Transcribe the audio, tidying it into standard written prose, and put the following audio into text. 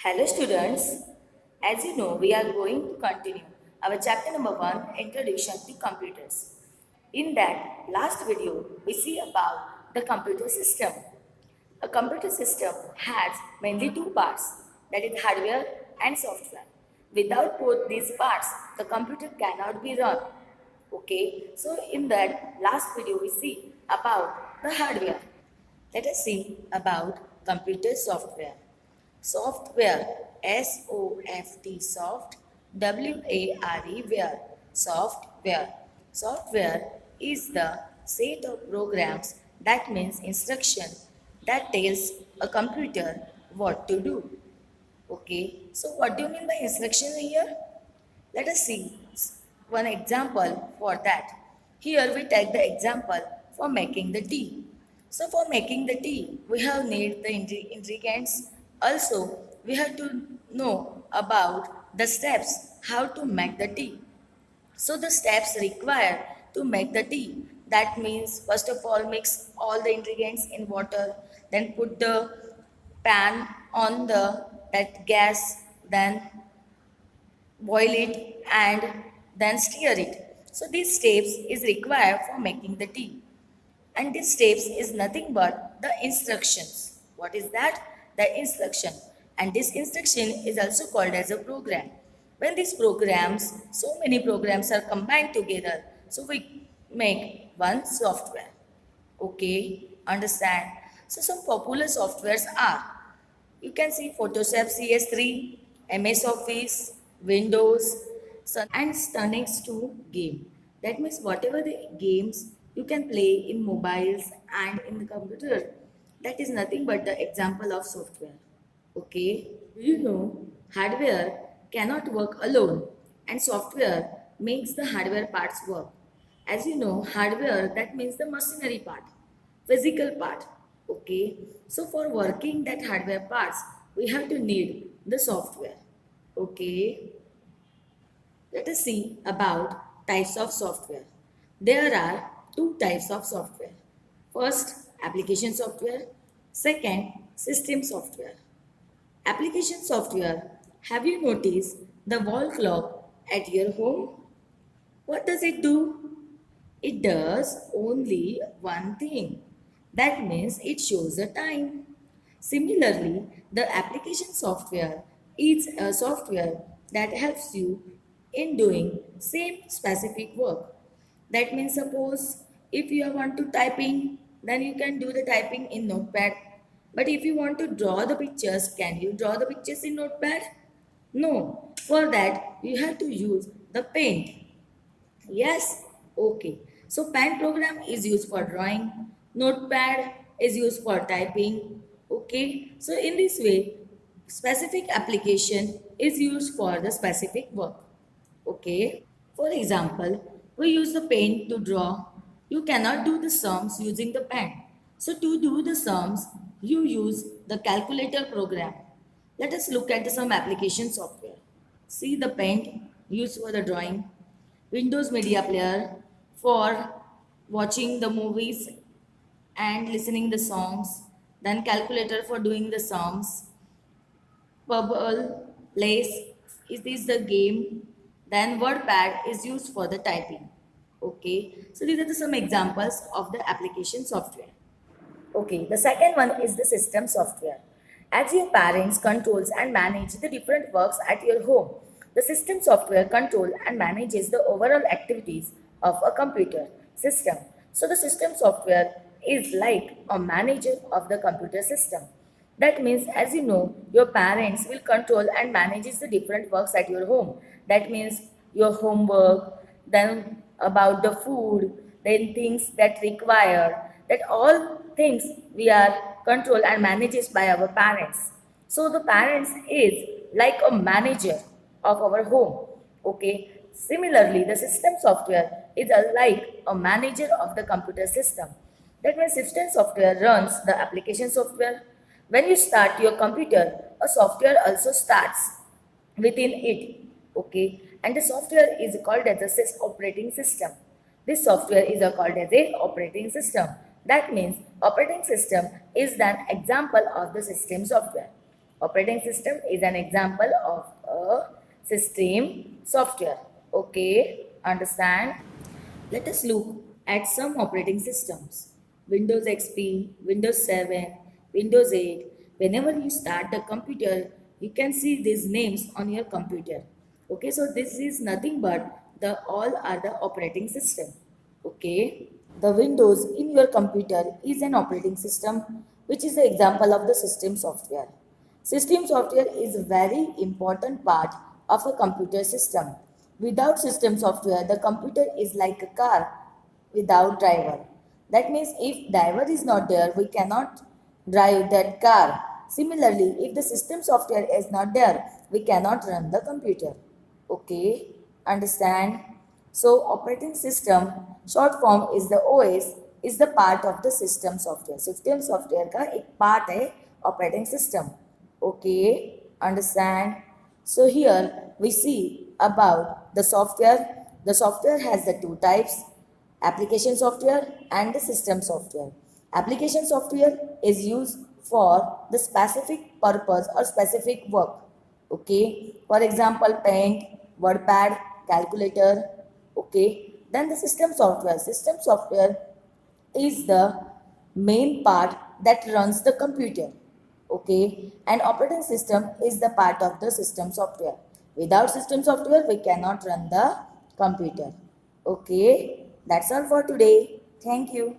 Hello students, as you know we are going to continue our chapter number 1 Introduction to Computers. In that last video we see about the computer system. A computer system has mainly two parts, that is hardware and software. Without both these parts the computer cannot be run. Okay, so in that last video we see about the hardware. Let us see about computer software. Software, S-O-F-T, soft, W-A-R-E, ware, software. Software is the set of programs, that means instruction, that tells a computer what to do. Okay, so what do you mean by instruction here? Let us see one example for that. Here we take the example for making the tea. So for making the tea, we have need the ingredients. Also, we have to know about the steps how to make the tea. So the steps required to make the tea. That means first of all mix all the ingredients in water, then put the pan on the that gas, then boil it and then stir it. So these steps is required for making the tea. And these steps is nothing but the instructions. What is that? The instruction. And this instruction is also called as a program. When these programs, so many programs are combined together, so we make one software. Okay, understand? So some popular softwares are, you can see Photoshop CS3, MS Office, Windows, and Stunnex 2 game. That means whatever the games you can play in mobiles and in the computer, that is nothing but the example of software. Okay, you know, hardware cannot work alone and software makes the hardware parts work. As you know, hardware that means the machinery part, physical part. Okay, so for working that hardware parts, we have to need the software. Okay, let us see about types of software. There are two types of software. First, application software. Second, system software. Application software. Have you noticed the wall clock at your home? What does it do? It does only one thing. That means it shows the time. Similarly, the application software is a software that helps you in doing same specific work. That means suppose if you want to typing, then you can do the typing in notepad. But if you want to draw the pictures, can you draw the pictures in notepad? No. For that, you have to use the paint. Yes? Okay. So pen program is used for drawing. Notepad is used for typing. Okay. So in this way, specific application is used for the specific work. Okay. For example, we use the pen to draw. You cannot do the sums using the pen. So to do the sums, you use the calculator program. Let us look at some application software. See the pen used for the drawing, Windows Media Player for watching the movies and listening the songs, then calculator for doing the sums, Purple, Lace is this the game, then WordPad is used for the typing. Okay, so these are some examples of the application software. Okay, the second one is the system software. As your parents controls and manage the different works at your home, the system software control and manages the overall activities of a computer system. So the system software is like a manager of the computer system. That means, as you know, your parents will control and manages the different works at your home. That means your homework, then about the food, then things that require, that all things we are controlled and managed by our parents. So the parents is like a manager of our home. Okay. Similarly, the system software is like a manager of the computer system. That means system software runs the application software. When you start your computer, a software also starts within it. Okay, and the software is called as a operating system. This software is called as a operating system. That means operating system is an example of the system software. Operating system is an example of a system software. Okay, understand? Let us look at some operating systems. Windows XP, Windows 7, Windows 8. Whenever you start the computer, you can see these names on your computer. Okay, so this is nothing but the all are the operating system. Okay, the Windows in your computer is an operating system which is the example of the system software. System software is a very important part of a computer system. Without system software, the computer is like a car without driver. That means if driver is not there, we cannot drive that car. Similarly, if the system software is not there, we cannot run the computer. Okay, understand? So operating system short form is the OS is the part of the system software. System software का एक part है operating system. Okay, understand? So here we see about the software. The software has the two types, application software and the system software. Application software is used for the specific purpose or specific work. Okay, for example, Paint, WordPad, calculator. Okay, then the system software. System software is the main part that runs the computer. Okay, and operating system is the part of the system software. Without system software, we cannot run the computer. Okay, that's all for today. Thank you.